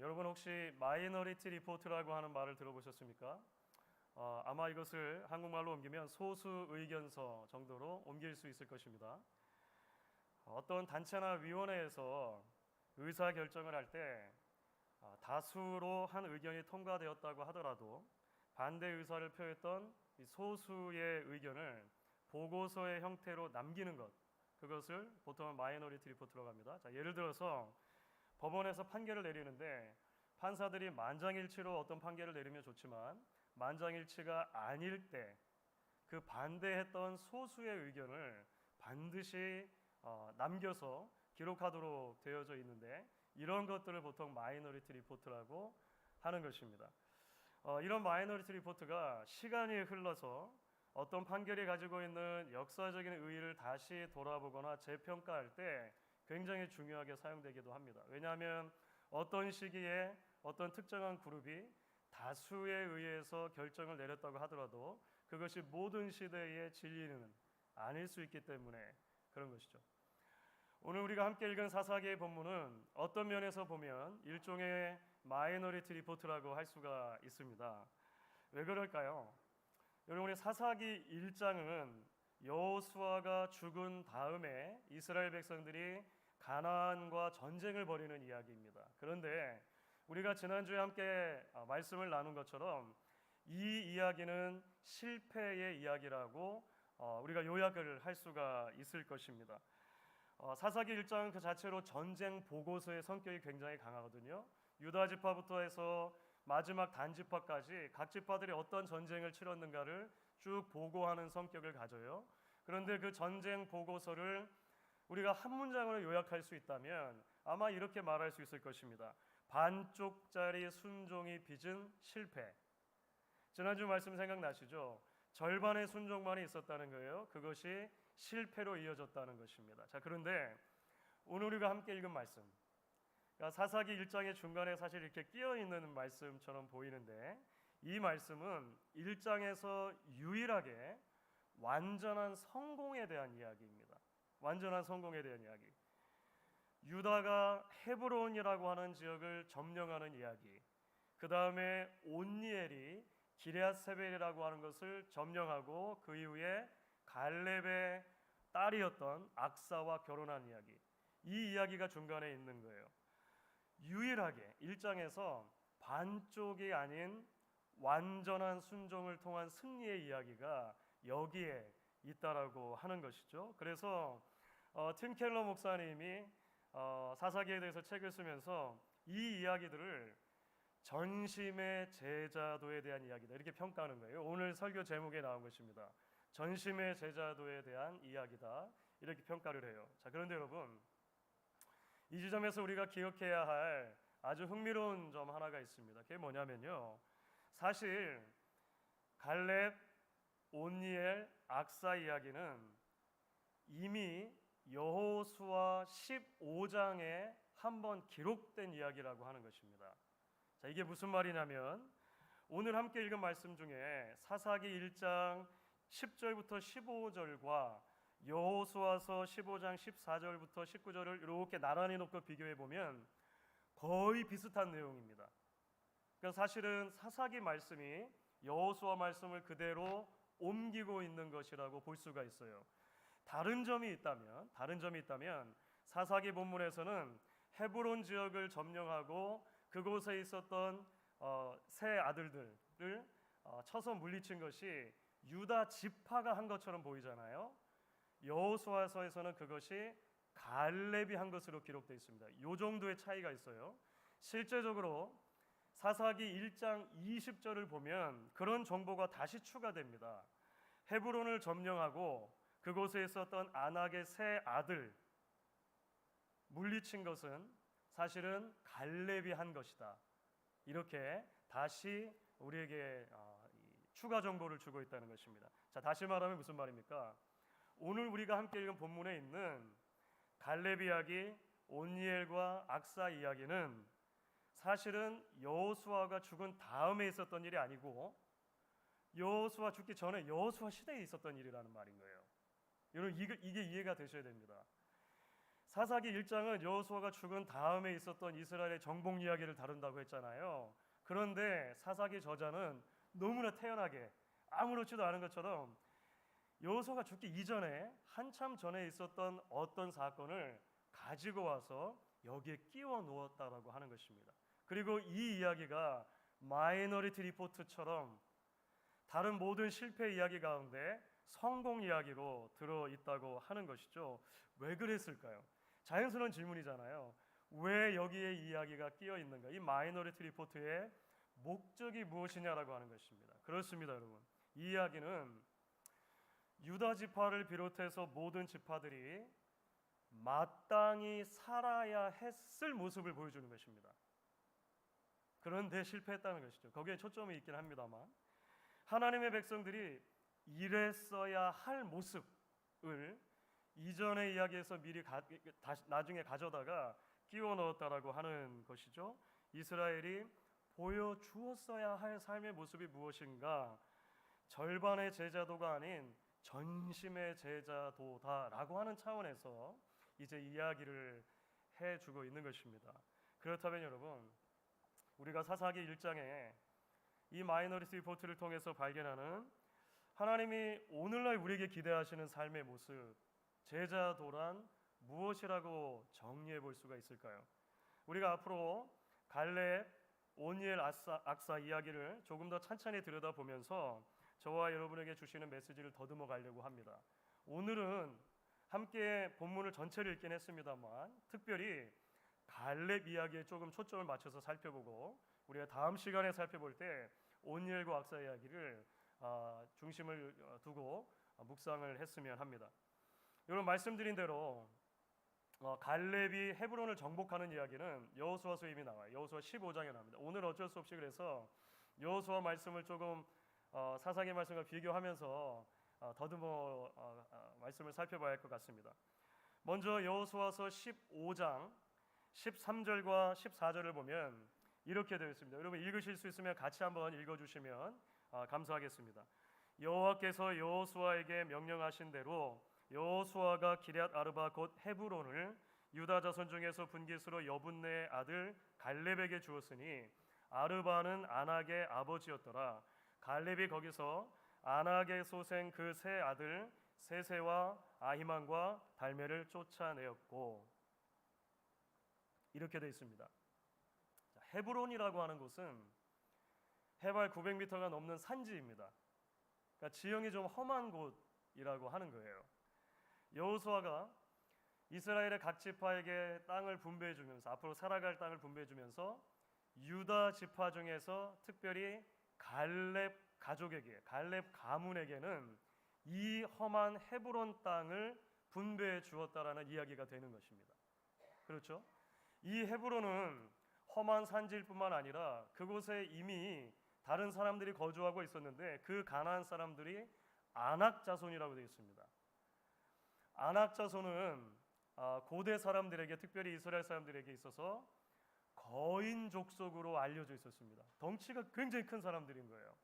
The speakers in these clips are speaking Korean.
여러분 혹시 마이너리티 리포트라고 하는 말을 들어보셨습니까? 아마 이것을 한국말로 옮기면 소수 의견서 정도로 옮길 수 있을 것입니다. 어떤 단체나 위원회에서 의사 결정을 할 때 다수로 한 의견이 통과되었다고 하더라도 반대 의사를 표했던 이 소수의 의견을 보고서의 형태로 남기는 것, 그것을 보통은 마이너리티 리포트라고 합니다. 자, 예를 들어서 법원에서 판결을 내리는데 판사들이 만장일치로 어떤 판결을 내리면 좋지만 만장일치가 아닐 때 그 반대했던 소수의 의견을 반드시 남겨서 기록하도록 되어져 있는데 이런 것들을 보통 마이너리티 리포트라고 하는 것입니다. 이런 마이너리티 리포트가 시간이 흘러서 어떤 판결이 가지고 있는 역사적인 의의를 다시 돌아보거나 재평가할 때 굉장히 중요하게 사용되기도 합니다. 왜냐하면 어떤 시기에 어떤 특정한 그룹이 다수에 의해서 결정을 내렸다고 하더라도 그것이 모든 시대의 진리는 아닐 수 있기 때문에 그런 것이죠. 오늘 우리가 함께 읽은 사사기의 본문은 어떤 면에서 보면 일종의 마이너리티 리포트라고 할 수가 있습니다. 왜 그럴까요? 여러분, 우리 사사기 1장은 여호수아가 죽은 다음에 이스라엘 백성들이 가나안과 전쟁을 벌이는 이야기입니다. 그런데 우리가 지난주에 함께 말씀을 나눈 것처럼 이 이야기는 실패의 이야기라고 우리가 요약을 할 수가 있을 것입니다. 사사기 1장은 그 자체로 전쟁 보고서의 성격이 굉장히 강하거든요. 유다 지파부터 해서 마지막 단 지파까지 각 지파들이 어떤 전쟁을 치렀는가를 쭉 보고하는 성격을 가져요. 그런데 그 전쟁 보고서를 우리가 한 문장으로 요약할 수 있다면 아마 이렇게 말할 수 있을 것입니다. 반쪽짜리 순종이 빚은 실패. 지난주 말씀 생각나시죠? 절반의 순종만이 있었다는 거예요. 그것이 실패로 이어졌다는 것입니다. 자, 그런데 오늘 우리가 함께 읽은 말씀, 그러니까 사사기 1장의 중간에 사실 이렇게 끼어 있는 말씀처럼 보이는데 이 말씀은 1장에서 유일하게 완전한 성공에 대한 이야기입니다. 완전한 성공에 대한 이야기. 유다가 헤브론이라고 하는 지역을 점령하는 이야기. 그 다음에 온니엘이 기럇세벨이라고 하는 것을 점령하고 그 이후에 갈렙의 딸이었던 악사와 결혼한 이야기. 이 이야기가 중간에 있는 거예요. 유일하게 1장에서 반쪽이 아닌 완전한 순종을 통한 승리의 이야기가 여기에 있다라고 하는 것이죠. 그래서 팀 켈러 목사님이 사사기에 대해서 책을 쓰면서 이 이야기들을 전심의 제자도에 대한 이야기다 이렇게 평가하는 거예요. 오늘 설교 제목에 나온 것입니다. 전심의 제자도에 대한 이야기다 이렇게 평가를 해요. 자, 그런데 여러분, 이 지점에서 우리가 기억해야 할 아주 흥미로운 점 하나가 있습니다. 그게 뭐냐면요, 사실 갈렙, 온니엘, 악사 이야기는 이미 여호수아 15장에 한번 기록된 이야기라고 하는 것입니다. 자, 이게 무슨 말이냐면 오늘 함께 읽은 말씀 중에 사사기 1장 10절부터 15절과 여호수아서 15장 14절부터 19절을 이렇게 나란히 놓고 비교해 보면 거의 비슷한 내용입니다. 그러니까 사실은 사사기 말씀이 여호수아 말씀을 그대로 옮기고 있는 것이라고 볼 수가 있어요. 다른 점이 있다면 사사기 본문에서는 헤브론 지역을 점령하고 그곳에 있었던 세 아들들을 쳐서 물리친 것이 유다 지파가 한 것처럼 보이잖아요. 여호수아서에서는 그것이 갈렙이 한 것으로 기록되어 있습니다. 이 정도의 차이가 있어요. 실제적으로 사사기 1장 20절을 보면 그런 정보가 다시 추가됩니다. 헤브론을 점령하고 그곳에 있었던 아낙의 세 아들 물리친 것은 사실은 갈렙이 한 것이다. 이렇게 다시 우리에게 추가 정보를 주고 있다는 것입니다. 자, 다시 말하면 무슨 말입니까? 오늘 우리가 함께 읽은 본문에 있는 갈렙 이야기, 온니엘과 악사 이야기는 사실은 여호수아가 죽은 다음에 있었던 일이 아니고 여호수아 죽기 전에 여호수아 시대에 있었던 일이라는 말인 거예요. 여러분, 이게 이해가 되셔야 됩니다. 사사기 1장은 여호수아가 죽은 다음에 있었던 이스라엘의 정복 이야기를 다룬다고 했잖아요. 그런데 사사기 저자는 너무나 태연하게 아무렇지도 않은 것처럼 여호수아가 죽기 이전에 한참 전에 있었던 어떤 사건을 가지고 와서 여기에 끼워 넣었다라고 하는 것입니다. 그리고 이 이야기가 마이너리티 리포트처럼 다른 모든 실패 이야기 가운데 성공 이야기로 들어 있다고 하는 것이죠. 왜 그랬을까요? 자연스러운 질문이잖아요. 왜 여기에 이 이야기가 끼어 있는가? 이 마이너리티 리포트의 목적이 무엇이냐라고 하는 것입니다. 그렇습니다, 여러분. 이 이야기는 유다 지파를 비롯해서 모든 지파들이 마땅히 살아야 했을 모습을 보여주는 것입니다. 그런데 실패했다는 것이죠. 거기에 초점이 있긴 합니다만 하나님의 백성들이 이랬어야 할 모습을 이전의 이야기에서 미리 나중에 가져다가 끼워 넣었다라고 하는 것이죠. 이스라엘이 보여주었어야 할 삶의 모습이 무엇인가? 절반의 제자도가 아닌 전심의 제자도다라고 하는 차원에서 이제 이야기를 해주고 있는 것입니다. 그렇다면 여러분, 우리가 사사기 1장에 이 마이너리티 리포트를 통해서 발견하는 하나님이 오늘날 우리에게 기대하시는 삶의 모습, 제자도란 무엇이라고 정리해 볼 수가 있을까요? 우리가 앞으로 갈렙, 오니엘, 악사 이야기를 조금 더 찬찬히 들여다보면서 저와 여러분에게 주시는 메시지를 더듬어 가려고 합니다. 오늘은 함께 본문을 전체를 읽긴 했습니다만 특별히 갈렙 이야기에 조금 초점을 맞춰서 살펴보고 우리가 다음 시간에 살펴볼 때 오니엘과 악사 이야기를 중심을 두고 묵상을 했으면 합니다. 여러분 말씀드린 대로 갈렙이 헤브론을 정복하는 이야기는 여호수아서에 이미 나와요. 여호수아 15장에 나옵니다. 오늘 어쩔 수 없이 그래서 여호수아 말씀을 조금 사사기 말씀과 비교하면서 더듬어 말씀을 살펴봐야 할 것 같습니다. 먼저 여호수아서 15장 13절과 14절을 보면 이렇게 되어 있습니다. 여러분 읽으실 수 있으면 같이 한번 읽어주시면 감사하겠습니다. 여호와께서 여호수아에게 명령하신 대로 여호수아가 기럇 아르바 곧 헤브론을 유다 자손 중에서 분깃으로 여분네의 아들 갈렙에게 주었으니 아르바는 아낙의 아버지였더라. 갈렙이 거기서 아낙의 소생 그 세 아들 세세와 아히만과 달메를 쫓아내었고 이렇게 되어 있습니다. 헤브론이라고 하는 곳은 해발 900m가 넘는 산지입니다. 그러니까 지형이 좀 험한 곳이라고 하는 거예요. 여호수아가 이스라엘의 각 지파에게 땅을 분배해 주면서 앞으로 살아갈 땅을 분배해 주면서 유다 지파 중에서 특별히 갈렙 가족에게, 갈렙 가문에게는 이 험한 헤브론 땅을 분배해 주었다라는 이야기가 되는 것입니다. 그렇죠? 이 헤브론은 험한 산지일 뿐만 아니라 그곳에 이미 다른 사람들이 거주하고 있었는데 그 가나안 사람들이 아낙 자손이라고 되어 있습니다. 아낙 자손은 고대 사람들에게 특별히 이스라엘 사람들에게 있어서 거인 족속으로 알려져 있었습니다. 덩치가 굉장히 큰 사람들인 거예요.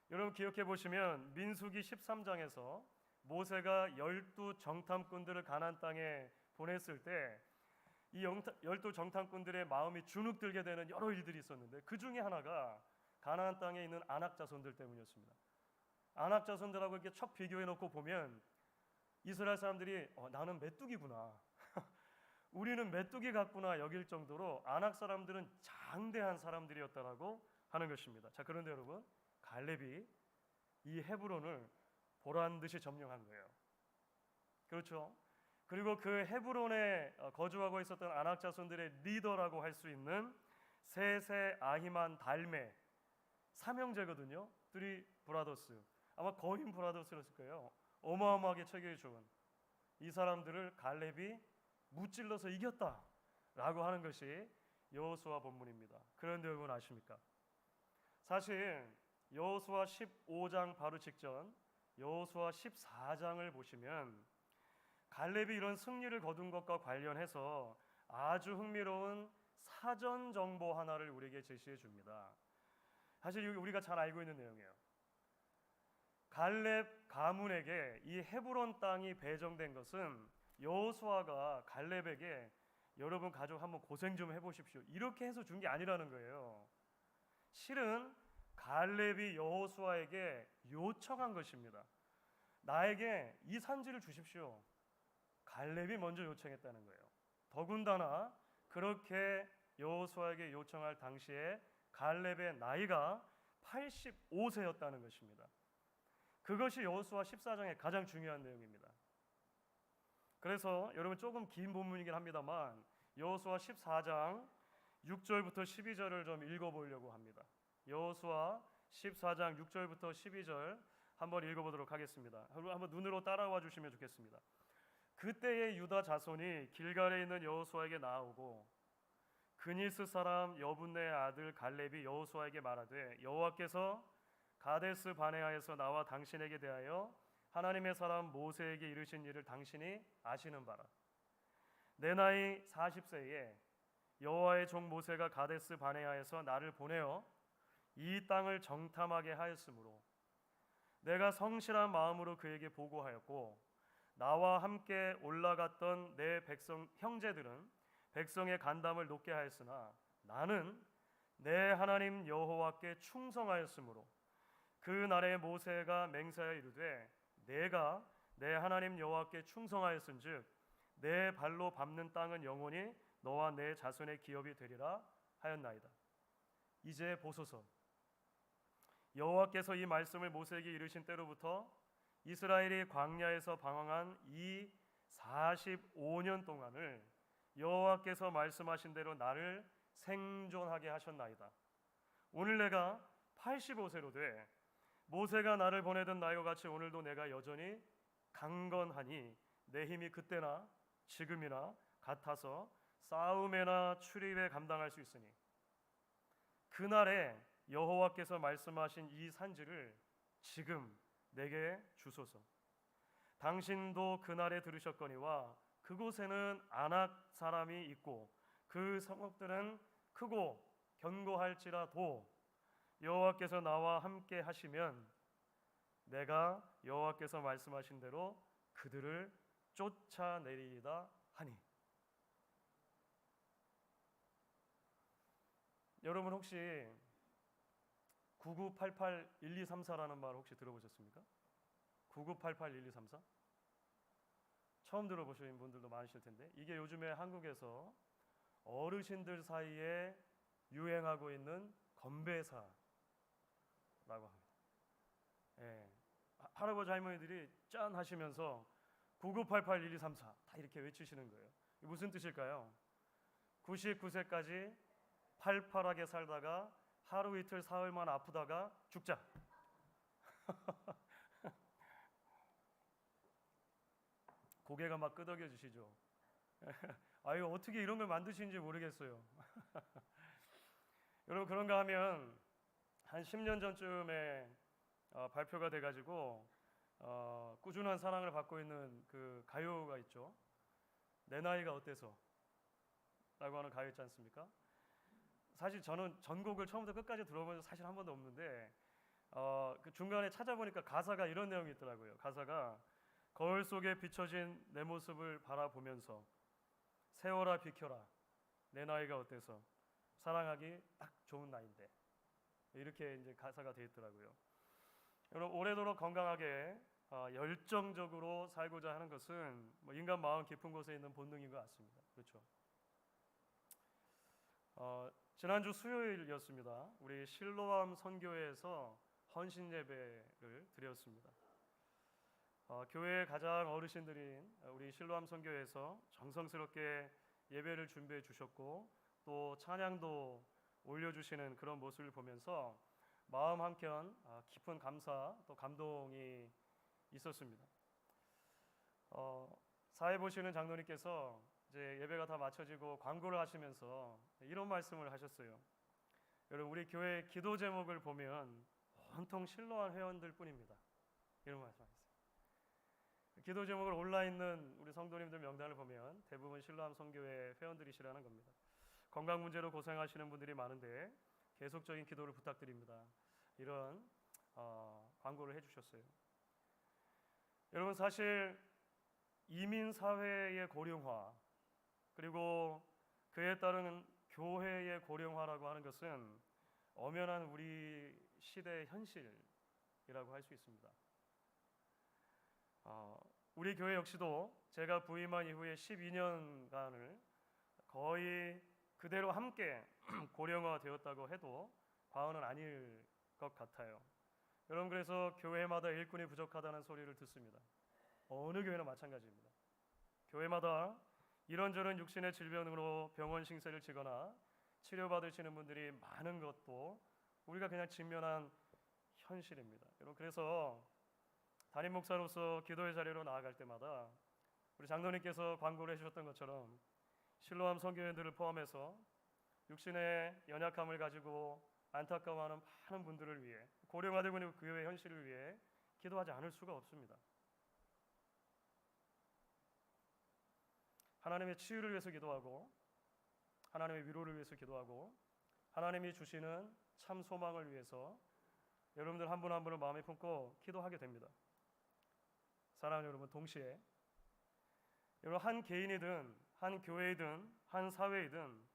여러분 기억해 보시면 민수기 13장에서 모세가 12 정탐꾼들을 가나안 땅에 보냈을 때 이 12 정탐꾼들의 마음이 주눅들게 되는 여러 일들이 있었는데 그 중에 하나가 가나안 땅에 있는 아낙 자손들 때문이었습니다. 아낙 자손들하고 이렇게 척 비교해 놓고 보면 이스라엘 사람들이 나는 메뚜기구나 우리는 메뚜기 같구나 여길 정도로 아낙 사람들은 장대한 사람들이었다라고 하는 것입니다. 자, 그런데 여러분 갈렙이 이 헤브론을 보란 듯이 점령한 거예요. 그렇죠? 그리고 그 헤브론에 거주하고 있었던 아낙 자손들의 리더라고 할 수 있는 세세, 아히만, 달메 삼형제거든요. 쓰리 브라더스. 아마 거인 브라더스였을 거예요. 어마어마하게 체격이 좋은 이 사람들을 갈렙이 무찔러서 이겼다라고 하는 것이 여호수아 본문입니다. 그런데 여러분 아십니까? 사실 여호수아 15장 바로 직전 여호수아 14장을 보시면 갈렙이 이런 승리를 거둔 것과 관련해서 아주 흥미로운 사전 정보 하나를 우리에게 제시해 줍니다. 사실 우리가 잘 알고 있는 내용이에요. 갈렙 가문에게 이 헤브론 땅이 배정된 것은 여호수아가 갈렙에게 여러분 가족 한번 고생 좀 해보십시오 이렇게 해서 준 게 아니라는 거예요. 실은 갈렙이 여호수아에게 요청한 것입니다. 나에게 이 산지를 주십시오. 갈렙이 먼저 요청했다는 거예요. 더군다나 그렇게 여호수아에게 요청할 당시에 갈렙의 나이가 85세였다는 것입니다. 그것이 여호수아 14장의 가장 중요한 내용입니다. 그래서 여러분 조금 긴 본문이긴 합니다만 여호수아 14장 6절부터 12절을 좀 읽어보려고 합니다. 여호수아 14장 6절부터 12절 한번 읽어보도록 하겠습니다. 한번 눈으로 따라와 주시면 좋겠습니다. 그때의 유다 자손이 길갈에 있는 여호수아에게 나아오고 그니스 사람 여분네의 아들 갈렙이 여호수아에게 말하되 여호와께서 가데스 바네아에서 나와 당신에게 대하여 하나님의 사람 모세에게 이르신 일을 당신이 아시는 바라. 내 나이 40세에 여호와의 종 모세가 가데스 바네아에서 나를 보내어 이 땅을 정탐하게 하였으므로 내가 성실한 마음으로 그에게 보고하였고 나와 함께 올라갔던 내 백성 형제들은 백성의 간담을 높게 하였으나 나는 내 하나님 여호와께 충성하였으므로 그 날에 모세가 맹세하여 이르되 내가 내 하나님 여호와께 충성하였은즉 내 발로 밟는 땅은 영원히 너와 내 자손의 기업이 되리라 하였나이다. 이제 보소서 여호와께서 이 말씀을 모세에게 이르신 때로부터 이스라엘이 광야에서 방황한 이 45년 동안을 여호와께서 말씀하신 대로 나를 생존하게 하셨나이다. 오늘 내가 85세로 돼 모세가 나를 보내던 날과 같이 오늘도 내가 여전히 강건하니 내 힘이 그때나 지금이나 같아서 싸움에나 출입에 감당할 수 있으니 그날에 여호와께서 말씀하신 이 산지를 지금 내게 주소서. 당신도 그날에 들으셨거니와 그곳에는 아낙 사람이 있고 그 성읍들은 크고 견고할지라도 여호와께서 나와 함께 하시면 내가 여호와께서 말씀하신 대로 그들을 쫓아내리이다 하니. 여러분 혹시 9988-1234라는 말 혹시 들어보셨습니까? 9988-1234? 처음 들어보신 분들도 많으실 텐데 이게 요즘에 한국에서 어르신들 사이에 유행하고 있는 건배사라고 합니다. 예, 할아버지 할머니들이 짠 하시면서 9988-1234 다 이렇게 외치시는 거예요. 이게 무슨 뜻일까요? 99세까지 팔팔하게 살다가 하루 이틀 사흘만 아프다가 죽자. 고개가 막 끄덕여지시죠. 아유 어떻게 이런 걸 만드시는지 모르겠어요. 여러분 그런가 하면 한 10년 전쯤에 발표가 돼가지고 꾸준한 사랑을 받고 있는 그 가요가 있죠. 내 나이가 어때서? 라고 하는 가요 있지 않습니까? 사실 저는 전곡을 처음부터 끝까지 들어본 적 사실 한 번도 없는데 그 중간에 찾아보니까 가사가 이런 내용이 있더라고요. 가사가 거울 속에 비춰진 내 모습을 바라보면서 세월아 비켜라 내 나이가 어때서 사랑하기 딱 좋은 나이인데 이렇게 이제 가사가 되어 있더라고요. 여러분 오래도록 건강하게 열정적으로 살고자 하는 것은 뭐 인간 마음 깊은 곳에 있는 본능인 것 같습니다. 그렇죠? 지난주 수요일이었습니다. 우리 실로암 선교회에서 헌신 예배를 드렸습니다. 교회의 가장 어르신들인 우리 실로암 선교회에서 정성스럽게 예배를 준비해 주셨고 또 찬양도 올려주시는 그런 모습을 보면서 마음 한켠 깊은 감사 또 감동이 있었습니다. 사회 보시는 장로님께서 이제 예배가 다 마쳐지고 광고를 하시면서 이런 말씀을 하셨어요. 여러분 우리 교회 기도 제목을 보면 온통 실로암 회원들 뿐입니다. 이런 말씀하셨어요. 기도 제목을 올라 있는 우리 성도님들 명단을 보면 대부분 실로암 선교회 회원들이시라는 겁니다. 건강 문제로 고생하시는 분들이 많은데 계속적인 기도를 부탁드립니다. 이런 광고를 해주셨어요. 여러분 사실 이민 사회의 고령화 그리고 그에 따른 교회의 고령화라고 하는 것은 엄연한 우리 시대의 현실이라고 할 수 있습니다. 우리 교회 역시도 제가 부임한 이후에 12년간을 거의 그대로 함께 고령화되었다고 해도 과언은 아닐 것 같아요. 여러분, 그래서 교회마다 일꾼이 부족하다는 소리를 듣습니다. 어느 교회나 마찬가지입니다. 교회마다 이런저런 육신의 질병으로 병원 신세를 지거나 치료받으시는 분들이 많은 것도 우리가 그냥 직면한 현실입니다. 여러분, 그래서 담임 목사로서 기도의 자리로 나아갈 때마다 우리 장로님께서 광고를 해주셨던 것처럼 실로암 선교회들을 포함해서 육신의 연약함을 가지고 안타까워하는 많은 분들을 위해, 고령화되고 있는 그 교회 현실을 위해 기도하지 않을 수가 없습니다. 하나님의 치유를 위해서 기도하고, 하나님의 위로를 위해서 기도하고, 하나님이 주시는 참 소망을 위해서 여러분들 한 분 한 분을 마음에 품고 기도하게 됩니다. 사랑하는 여러분, 동시에 여러분, 한 개인이든 한 교회이든 한 사회이든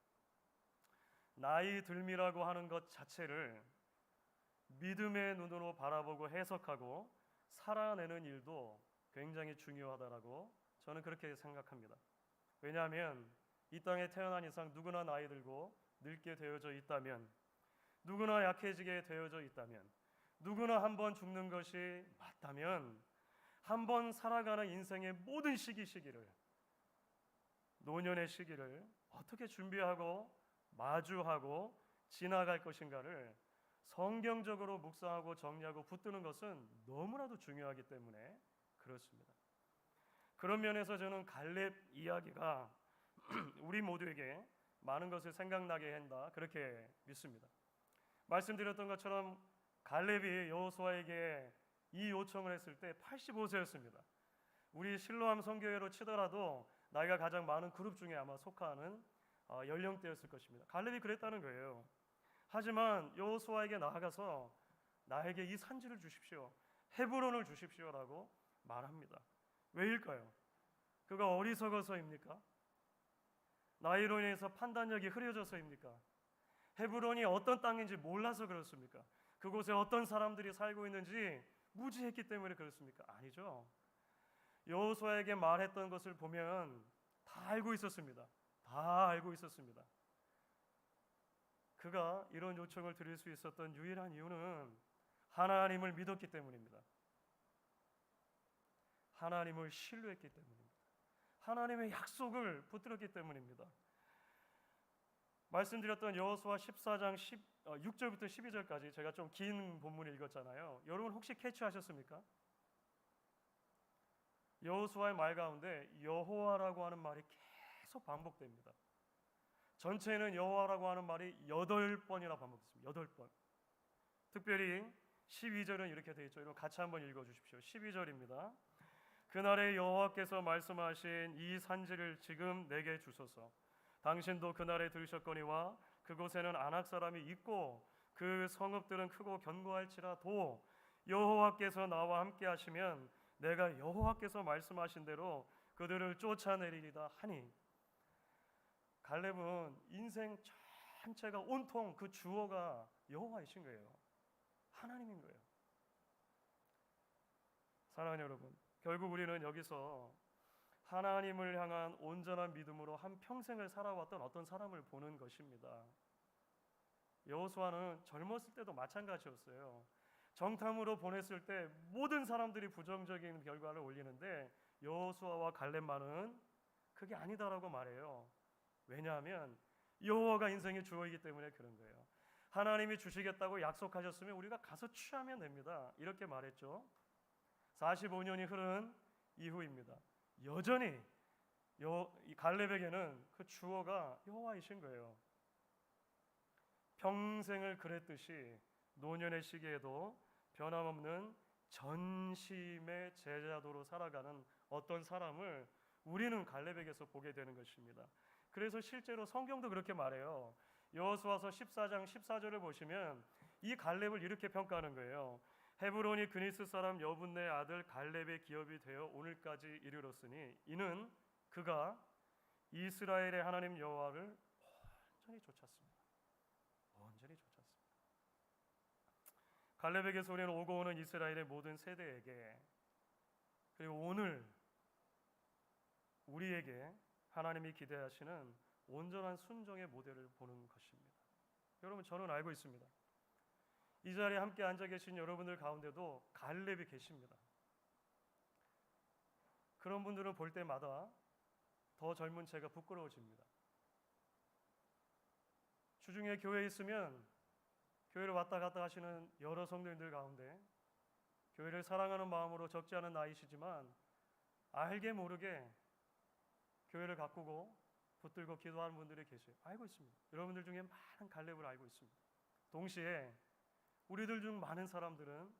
나이 들미라고 하는 것 자체를 믿음의 눈으로 바라보고 해석하고 살아내는 일도 굉장히 중요하다라고 저는 그렇게 생각합니다. 왜냐하면 이 땅에 태어난 이상 누구나 나이 들고 늙게 되어져 있다면, 누구나 약해지게 되어져 있다면, 누구나 한 번 죽는 것이 맞다면 한 번 살아가는 인생의 모든 시기를, 노년의 시기를 어떻게 준비하고 마주하고 지나갈 것인가를 성경적으로 묵상하고 정리하고 붙드는 것은 너무나도 중요하기 때문에 그렇습니다. 그런 면에서 저는 갈렙 이야기가 우리 모두에게 많은 것을 생각나게 한다, 그렇게 믿습니다. 말씀드렸던 것처럼 갈렙이 여호수아에게 이 요청을 했을 때 85세였습니다. 우리 실로암 선교회로 치더라도 나이가 가장 많은 그룹 중에 아마 속하는 연령대였을 것입니다. 갈렙이 그랬다는 거예요. 하지만 여호수아에게 나아가서 나에게 이 산지를 주십시오, 헤브론을 주십시오라고 말합니다. 왜일까요? 그가 어리석어서입니까? 나이로 인해서 판단력이 흐려져서입니까? 헤브론이 어떤 땅인지 몰라서 그렇습니까? 그곳에 어떤 사람들이 살고 있는지 무지했기 때문에 그렇습니까? 아니죠. 여호수아에게 말했던 것을 보면 다 알고 있었습니다. 다 알고 있었습니다. 그가 이런 요청을 드릴 수 있었던 유일한 이유는 하나님을 믿었기 때문입니다. 하나님을 신뢰했기 때문입니다. 하나님의 약속을 붙들었기 때문입니다. 말씀드렸던 여호수아 14장 6절부터 12절까지 제가 좀 긴 본문을 읽었잖아요. 여러분 혹시 캐치하셨습니까? 여호수아의 말 가운데 여호와라고 하는 말이 계속 반복됩니다. 전체는 여호와라고 하는 말이 8번이나 반복됐습니다. 8번. 특별히 12절은 이렇게 되어 있죠. 여러분 같이 한번 읽어주십시오. 12절입니다. 그날에 여호와께서 말씀하신 이 산지를 지금 내게 주소서. 당신도 그날에 들으셨거니와 그곳에는 아낙 사람이 있고 그 성읍들은 크고 견고할지라도 여호와께서 나와 함께 하시면 내가 여호와께서 말씀하신 대로 그들을 쫓아내리리다 하니, 갈렙은 인생 전체가 온통 그 주어가 여호와이신 거예요. 하나님인 거예요. 사랑하는 여러분, 결국 우리는 여기서 하나님을 향한 온전한 믿음으로 한 평생을 살아왔던 어떤 사람을 보는 것입니다. 여호수아는 젊었을 때도 마찬가지였어요. 정탐으로 보냈을 때 모든 사람들이 부정적인 결과를 올리는데 여호수아와 갈렙만은 그게 아니다라고 말해요. 왜냐하면 여호와가 인생의 주어이기 때문에 그런 거예요. 하나님이 주시겠다고 약속하셨으면 우리가 가서 취하면 됩니다, 이렇게 말했죠. 45년이 흐른 이후입니다. 여전히 이 갈렙에게는 그 주어가 여호와이신 거예요. 평생을 그랬듯이 노년의 시기에도 변함없는 전심의 제자도로 살아가는 어떤 사람을 우리는 갈렙에게서 보게 되는 것입니다. 그래서 실제로 성경도 그렇게 말해요. 여호수아서 14장 14절을 보시면 이 갈렙을 이렇게 평가하는 거예요. 헤브론이 그니스 사람 여분네 아들 갈렙의 기업이 되어 오늘까지 이르렀으니 이는 그가 이스라엘의 하나님 여호와를 온전히 좇았습니다. 온전히 좇았습니다. 갈렙에게 소리는 오고 오는 이스라엘의 모든 세대에게, 그리고 오늘 우리에게 하나님이 기대하시는 온전한 순종의 모델을 보는 것입니다. 여러분, 저는 알고 있습니다. 이 자리에 함께 앉아 계신 여러분들 가운데도 갈렙이 계십니다. 그런 분들은 볼 때마다 더 젊은 제가 부끄러워집니다. 주중에 교회에 있으면 교회를 왔다 갔다 하시는 여러 성도님들 가운데 교회를 사랑하는 마음으로 적지 않은 나이시지만 알게 모르게 교회를 가꾸고 붙들고 기도하는 분들이 계세요. 알고 있습니다. 여러분들 중에 많은 갈렙을 알고 있습니다. 동시에 우리들 중 많은 사람들은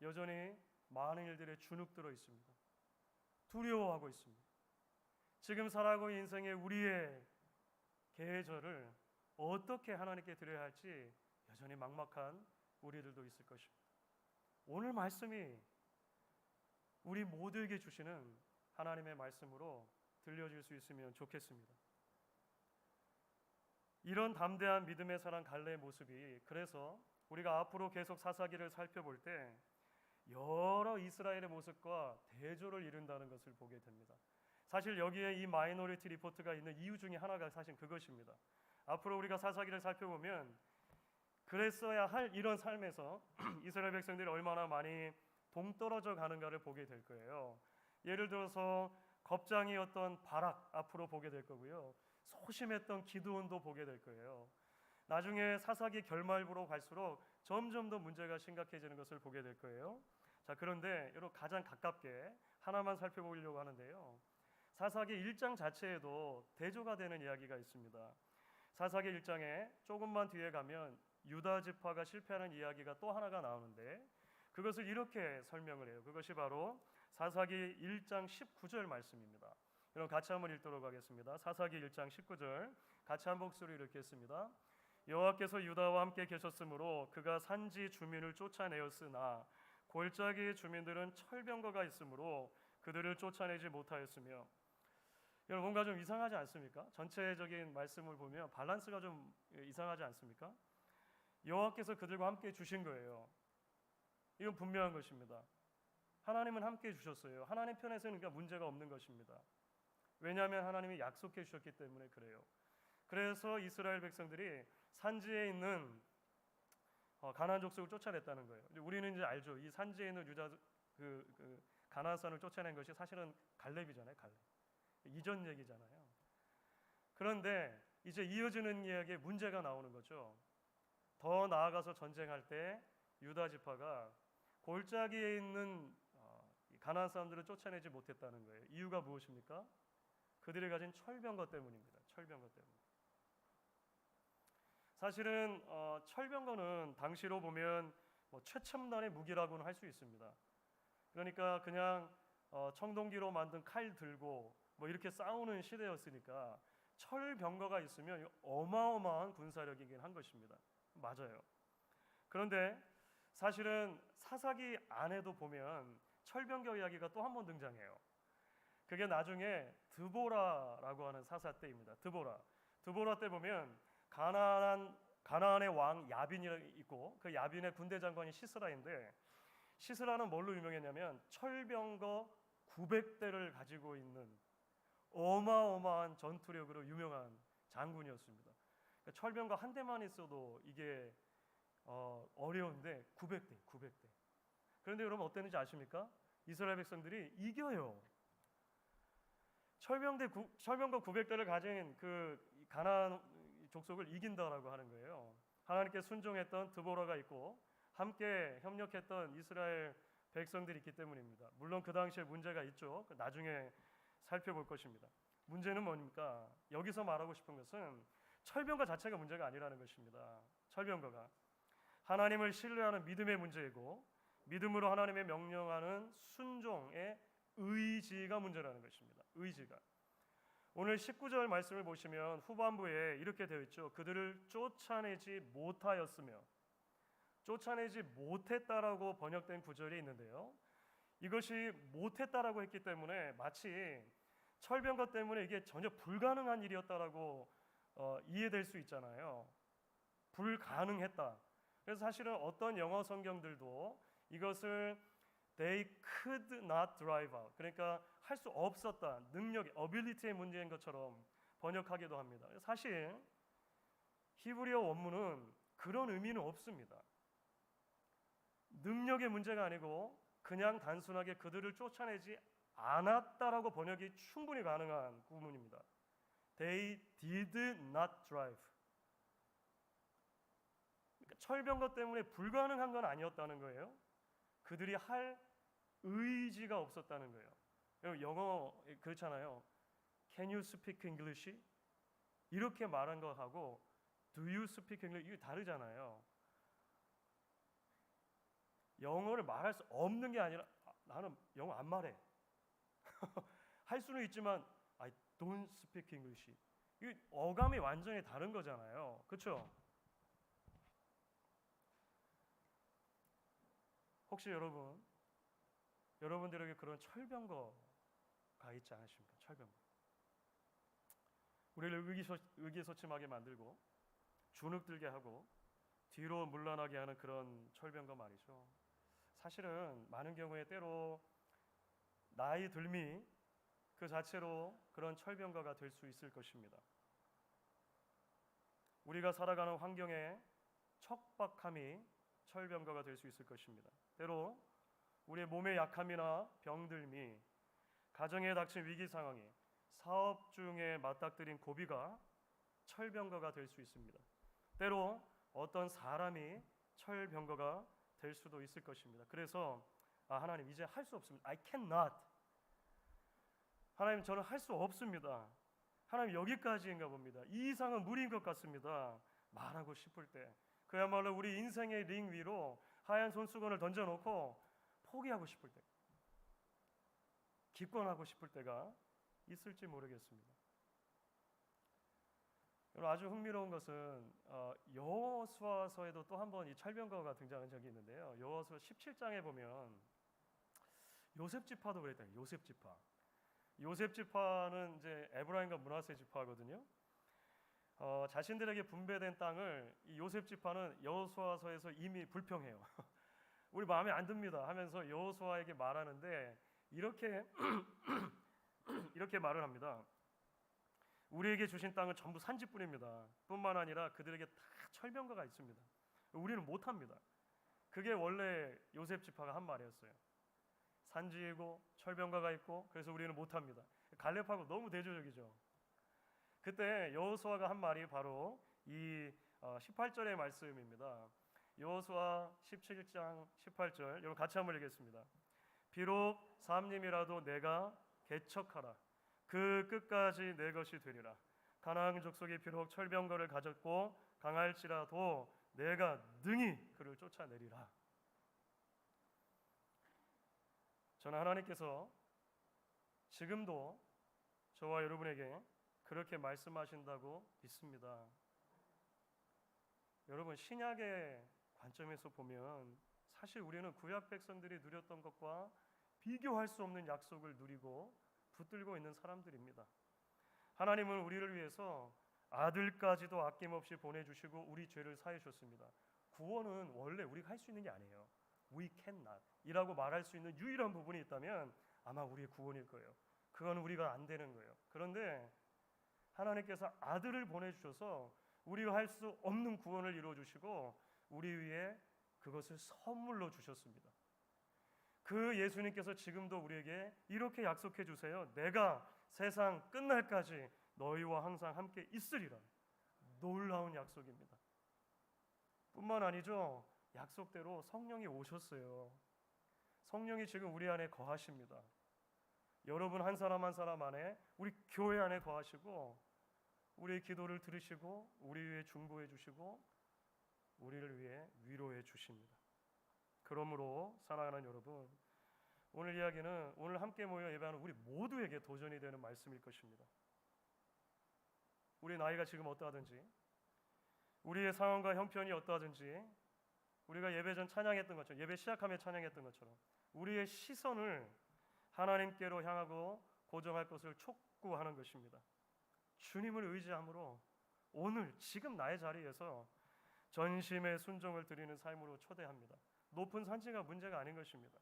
여전히 많은 일들에 주눅들어 있습니다. 두려워하고 있습니다. 지금 살아가고 있는 인생의 우리의 계절을 어떻게 하나님께 드려야 할지 여전히 막막한 우리들도 있을 것입니다. 오늘 말씀이 우리 모두에게 주시는 하나님의 말씀으로 들려질 수 있으면 좋겠습니다. 이런 담대한 믿음의 사람 갈렙의 모습이, 그래서 우리가 앞으로 계속 사사기를 살펴볼 때 여러 이스라엘의 모습과 대조를 이룬다는 것을 보게 됩니다. 사실 여기에 이 마이너리티 리포트가 있는 이유 중에 하나가 사실 그것입니다. 앞으로 우리가 사사기를 살펴보면 그랬어야 할 이런 삶에서 이스라엘 백성들이 얼마나 많이 동떨어져 가는가를 보게 될 거예요. 예를 들어서 겁장이었던 바락 앞으로 보게 될 거고요. 소심했던 기드온도 보게 될 거예요. 나중에 사사기 결말부로 갈수록 점점 더 문제가 심각해지는 것을 보게 될 거예요. 자, 그런데 여러분, 가장 가깝게 하나만 살펴보려고 하는데요. 사사기 1장 자체에도 대조가 되는 이야기가 있습니다. 사사기 1장에 조금만 뒤에 가면 유다 지파가 실패하는 이야기가 또 하나가 나오는데 그것을 이렇게 설명을 해요. 그것이 바로 사사기 1장 19절 말씀입니다. 여러분, 같이 한번 읽도록 하겠습니다. 사사기 1장 19절 같이 한 목소리로 읽겠습니다. 여호와께서 유다와 함께 계셨으므로 그가 산지 주민을 쫓아내었으나 골짜기 주민들은 철병거가 있으므로 그들을 쫓아내지 못하였으며. 여러분, 뭔가 좀 이상하지 않습니까? 전체적인 말씀을 보면 밸런스가 좀 이상하지 않습니까? 여호와께서 그들과 함께 주신 거예요. 이건 분명한 것입니다. 하나님은 함께 주셨어요. 하나님 편에서는 그러니까 문제가 없는 것입니다. 왜냐하면 하나님이 약속해 주셨기 때문에 그래요. 그래서 이스라엘 백성들이 산지에 있는 가나안 족속을 쫓아냈다는 거예요. 우리는 이제 알죠. 이 산지에 있는 유다 가나안 산을 쫓아낸 것이 사실은 갈렙이잖아요. 갈렙. 이전 얘기잖아요. 그런데 이제 이어지는 이야기에 문제가 나오는 거죠. 더 나아가서 전쟁할 때 유다 지파가 골짜기에 있는 가나안 사람들을 쫓아내지 못했다는 거예요. 이유가 무엇입니까? 그들이 가진 철병거 때문입니다. 철병거 때문. 사실은 철병거는 당시로 보면 최첨단의 무기라고는 할 수 있습니다. 그러니까 그냥 청동기로 만든 칼 들고 이렇게 싸우는 시대였으니까 철병거가 있으면 어마어마한 군사력이긴 한 것입니다. 맞아요. 그런데 사실은 사사기 안에도 보면 철병거 이야기가 또 한 번 등장해요. 그게 나중에 드보라라고 하는 사사 때입니다. 드보라 때 보면 가나안의 왕 야빈이 있고 그 야빈의 군대 장관이 시스라인데, 시스라는 뭘로 유명했냐면 철병거 900대를 가지고 있는 어마어마한 전투력으로 유명한 장군이었습니다. 그러니까 철병거 한 대만 있어도 이게 어려운데 900대. 그런데 여러분, 어땠는지 아십니까? 이스라엘 백성들이 이겨요. 철병거 900대를 가진 그 가나안 족속을 이긴다라고 하는 거예요. 하나님께 순종했던 드보라가 있고 함께 협력했던 이스라엘 백성들이 있기 때문입니다. 물론 그 당시에 문제가 있죠. 나중에 살펴볼 것입니다. 문제는 뭡니까? 여기서 말하고 싶은 것은 철병거 자체가 문제가 아니라는 것입니다. 철병거가 하나님을 신뢰하는 믿음의 문제이고 믿음으로 하나님의 명령하는 순종의 의지가 문제라는 것입니다. 의지가. 오늘 19절 말씀을 보시면 후반부에 이렇게 되어 있죠. 그들을 쫓아내지 못하였으며. 쫓아내지 못했다라고 번역된 구절이 있는데요. 이것이 못했다라고 했기 때문에 마치 철병거 때문에 이게 전혀 불가능한 일이었다라고 이해될 수 있잖아요. 불가능했다. 그래서 사실은 어떤 영어 성경들도 이것을 they could not drive out, 그러니까 할 수 없었다, 능력의 ability의 문제인 것처럼 번역하기도 합니다. 사실 히브리어 원문은 그런 의미는 없습니다. 능력의 문제가 아니고 그냥 단순하게 그들을 쫓아내지 않았다라고 번역이 충분히 가능한 구문입니다. They did not drive. 그러니까 철병거 때문에 불가능한 건 아니었다는 거예요. 그들이 할 의지가 없었다는 거예요. 영어 그렇잖아요. Can you speak English? 이렇게 말한 거하고 Do you speak English? 이게 다르잖아요. 영어를 말할 수 없는 게 아니라 나는 영어 안 말해. 할 수는 있지만 I don't speak English. 이 어감이 완전히 다른 거잖아요. 그렇죠? 혹시 여러분들에게 그런 철병거가 있지 않으십니까? 철병거. 우리를 의기소침하게 만들고 주눅들게 하고 뒤로 물러나게 하는 그런 철병거 말이죠. 사실은 많은 경우에 때로 나이 들미 그 자체로 그런 철병거가 될 수 있을 것입니다. 우리가 살아가는 환경의 척박함이 철병거가 될 수 있을 것입니다. 때로 우리의 몸의 약함이나 병들미, 가정에 닥친 위기 상황이, 사업 중에 맞닥뜨린 고비가 철병거가 될 수 있습니다. 때로 어떤 사람이 철병거가 될 수도 있을 것입니다. 그래서 하나님 이제 할 수 없습니다. I cannot. 하나님 저는 할 수 없습니다. 하나님 여기까지인가 봅니다. 이 이상은 무리인 것 같습니다. 말하고 싶을 때 그야말로 우리 인생의 링 위로 하얀 손수건을 던져놓고 포기하고 싶을 때, 기권하고 싶을 때가 있을지 모르겠습니다. 여러분 아주 흥미로운 것은 여호수아서에도 또 한 번 이 철병거가 등장한 적이 있는데요. 여호수아 17장에 보면 요셉 지파도 그랬다. 요셉 지파. 요셉 지파는 이제 에브라임과 므낫세 지파거든요. 자신들에게 분배된 땅을 이 요셉 지파는 여호수아서에서 이미 불평해요. 우리 마음에 안 듭니다 하면서 여호수아에게 말하는데 이렇게 이렇게 말을 합니다. 우리에게 주신 땅은 전부 산지뿐입니다. 뿐만 아니라 그들에게 다 철병거가 있습니다. 우리는 못합니다. 그게 원래 요셉 지파가 한 말이었어요. 산지이고 철병거가 있고 그래서 우리는 못합니다. 갈렙하고 너무 대조적이죠. 그때 여호수아가 한 말이 바로 이 18절의 말씀입니다. 여호수아 17장 18절 여러분 같이 한번 읽겠습니다. 비록 삼림이라도 내가 개척하라. 그 끝까지 내 것이 되리라. 가나안 족속이 비록 철병거를 가졌고 강할지라도 내가 능히 그를 쫓아내리라. 저는 하나님께서 지금도 저와 여러분에게 그렇게 말씀하신다고 믿습니다. 여러분 신약의 관점에서 보면 사실 우리는 구약 백성들이 누렸던 것과 비교할 수 없는 약속을 누리고 붙들고 있는 사람들입니다. 하나님은 우리를 위해서 아들까지도 아낌없이 보내주시고 우리 죄를 사해 주셨습니다. 구원은 원래 우리가 할 수 있는 게 아니에요. We cannot 이라고 말할 수 있는 유일한 부분이 있다면 아마 우리의 구원일 거예요. 그건 우리가 안 되는 거예요. 그런데 하나님께서 아들을 보내주셔서 우리가 할 수 없는 구원을 이루어주시고 우리 위에 그것을 선물로 주셨습니다. 그 예수님께서 지금도 우리에게 이렇게 약속해 주세요. 내가 세상 끝날까지 너희와 항상 함께 있으리라. 놀라운 약속입니다. 뿐만 아니죠. 약속대로 성령이 오셨어요. 성령이 지금 우리 안에 거하십니다. 여러분 한 사람 한 사람 안에 우리 교회 안에 거하시고 우리의 기도를 들으시고 우리 위해 중보해 주시고 우리를 위해 위로해 주십니다. 그러므로 사랑하는 여러분, 오늘 이야기는 오늘 함께 모여 예배하는 우리 모두에게 도전이 되는 말씀일 것입니다. 우리 나이가 지금 어떠하든지, 우리의 상황과 형편이 어떠하든지, 우리가 예배 전 찬양했던 것처럼, 예배 시작하며 찬양했던 것처럼 우리의 시선을 하나님께로 향하고 고정할 것을 촉구하는 것입니다. 주님을 의지함으로 오늘 지금 나의 자리에서 전심의 순종을 드리는 삶으로 초대합니다. 높은 산지가 문제가 아닌 것입니다.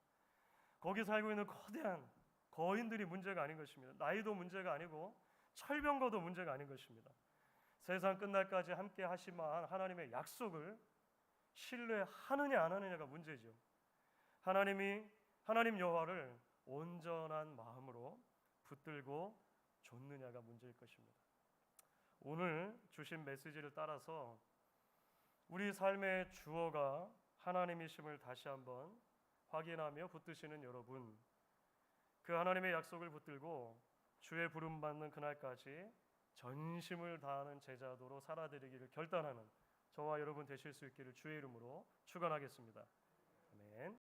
거기 살고 있는 거대한 거인들이 문제가 아닌 것입니다. 나이도 문제가 아니고 철병거도 문제가 아닌 것입니다. 세상 끝날까지 함께 하시만 하나님의 약속을 신뢰하느냐 안 하느냐가 문제죠. 하나님 여호와를 온전한 마음으로 붙들고 좇느냐가 문제일 것입니다. 오늘 주신 메시지를 따라서 우리 삶의 주어가 하나님이심을 다시 한번 확인하며 붙드시는 여러분, 그 하나님의 약속을 붙들고 주의 부름 받는 그날까지 전심을 다하는 제자도로 살아드리기를 결단하는 저와 여러분 되실 수 있기를 주의 이름으로 축원하겠습니다.